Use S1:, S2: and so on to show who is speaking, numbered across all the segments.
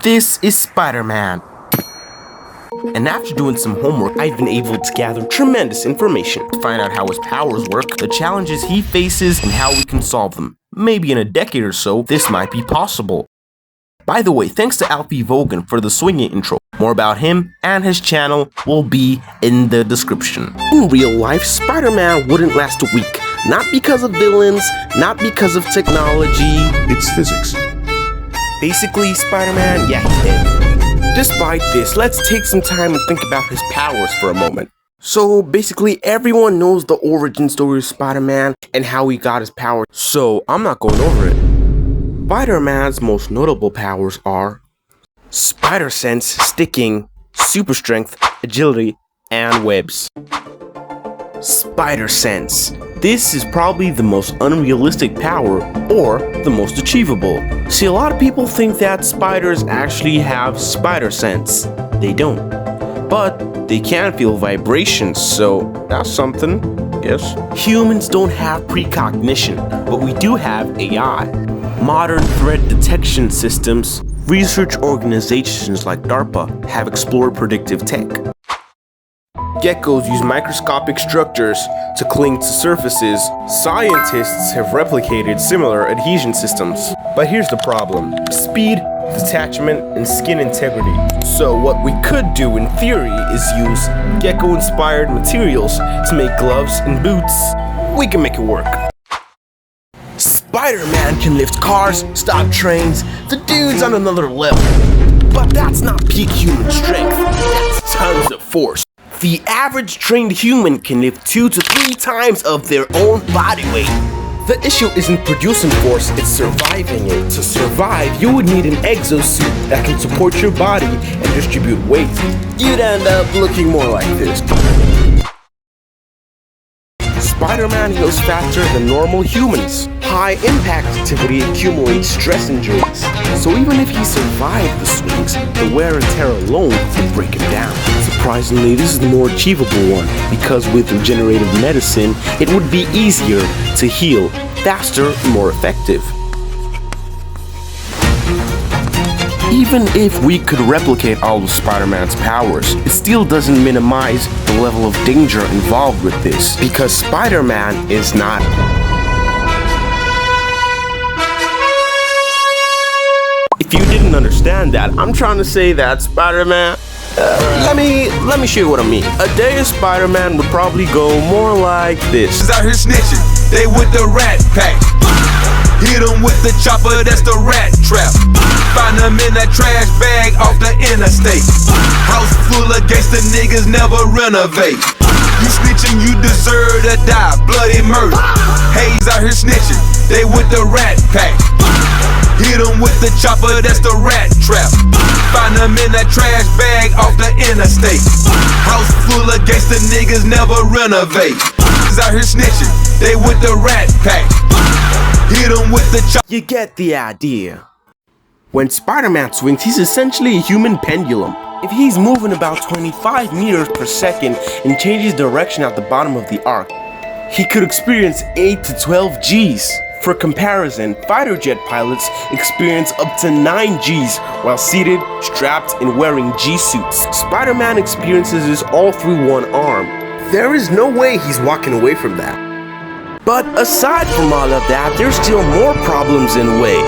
S1: This is Spider-Man. And after doing some homework, I've been able to gather tremendous information to find out how his powers work, the challenges he faces, and how we can solve them. Maybe in a decade or so, this might be possible. By the way, thanks to Alfie for the swinging intro. More about him and his channel will be in the description. In real life, Spider-Man wouldn't last a week. Not because of villains, not because of technology.
S2: It's physics.
S1: Basically, Spider-Man, yeah, he's dead. Despite this, let's take some time and think about his powers for a moment. So basically, everyone knows the origin story of Spider-Man and how he got his powers, so I'm not going over it. Spider-Man's most notable powers are Spider Sense, Sticking, Super Strength, Agility, and Webs. Spider Sense. This is probably the most unrealistic power, or the most achievable. See, a lot of people think that spiders actually have spider sense. They don't. But they can feel vibrations, so that's something, yes. Humans don't have precognition, but we do have AI. Modern threat detection systems, research organizations like DARPA have explored predictive tech. Geckos use microscopic structures to cling to surfaces. Scientists have replicated similar adhesion systems. But here's the problem: speed, detachment, and skin integrity. So what we could do in theory is use gecko-inspired materials to make gloves and boots. We can make it work. Spider-Man can lift cars, stop trains. The dude's on another level. But that's not peak human strength. That's tons of force. The average trained human can lift 2 to 3 times of their own body weight. The issue isn't producing force, it's surviving it. To survive, you would need an exosuit that can support your body and distribute weight. You'd end up looking more like this. Spider-Man heals faster than normal humans. High impact activity accumulates stress injuries. So even if he survived the swings, the wear and tear alone would break him down. Surprisingly, this is the more achievable one, because with regenerative medicine, it would be easier to heal, faster and more effective. Even if we could replicate all of Spider-Man's powers, it still doesn't minimize the level of danger involved with this, because Spider-Man is not. If you didn't understand that, I'm trying to say that Spider-Man, let me show you what I mean. A day of Spider-Man would probably go more like this.
S3: Out here snitching, they with the rat pack. Hit them with the chopper, that's the rat trap. Find them in that trash bag off the interstate. House full of gangsta niggas never renovate. You snitching, you deserve to die, bloody murder. Hayes out here snitching, they with the rat pack. Hit them with the chopper, that's the rat trap. Find them in that trash bag off the interstate. House full of gangsta niggas never renovate. Out here snitching, they with the rat pack. Hit them with the chopper.
S1: You get the idea. When Spider-Man swings, he's essentially a human pendulum. If he's moving about 25 meters per second and changes direction at the bottom of the arc, he could experience 8 to 12 Gs. For comparison, fighter jet pilots experience up to 9 Gs while seated, strapped, and wearing G-suits. Spider-Man experiences this all through one arm. There is no way he's walking away from that. But aside from all of that, there's still more problems in way.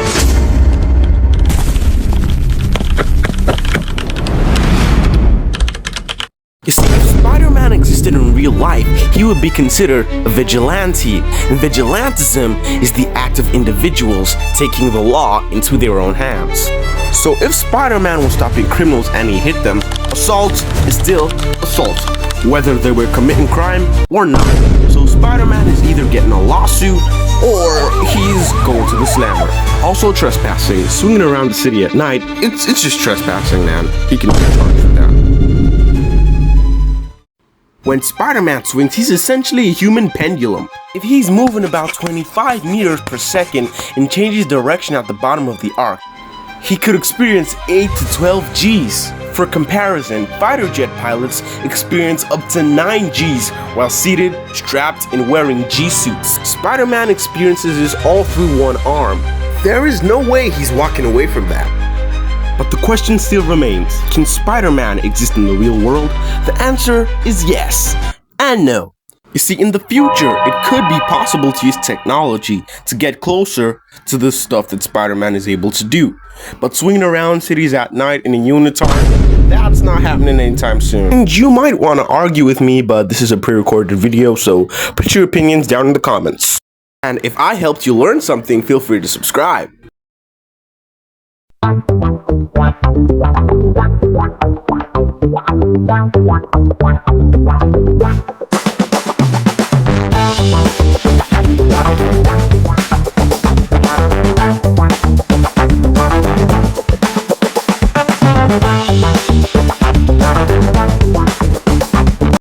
S1: You see, if Spider-Man existed in real life, he would be considered a vigilante. And vigilantism is the act of individuals taking the law into their own hands. So if Spider-Man was stopping criminals and he hit them, assault is still assault, whether they were committing crime or not. So Spider-Man is either getting a lawsuit or he's going to the slammer. Also trespassing, swinging around the city at night, it's just trespassing, man. He can be charged for that. When Spider-Man swings, he's essentially a human pendulum. If he's moving about 25 meters per second and changes direction at the bottom of the arc, he could experience 8 to 12 Gs. For comparison, fighter jet pilots experience up to 9 Gs while seated, strapped, and wearing G-suits. Spider-Man experiences this all through one arm. There is no way he's walking away from that. But the question still remains, can Spider-Man exist in the real world? The answer is yes and no. You see, in the future, it could be possible to use technology to get closer to the stuff that Spider-Man is able to do. But swinging around cities at night in a unitard, that's not happening anytime soon. And you might want to argue with me, but this is a pre-recorded video, so put your opinions down in the comments. And if I helped you learn something, feel free to subscribe.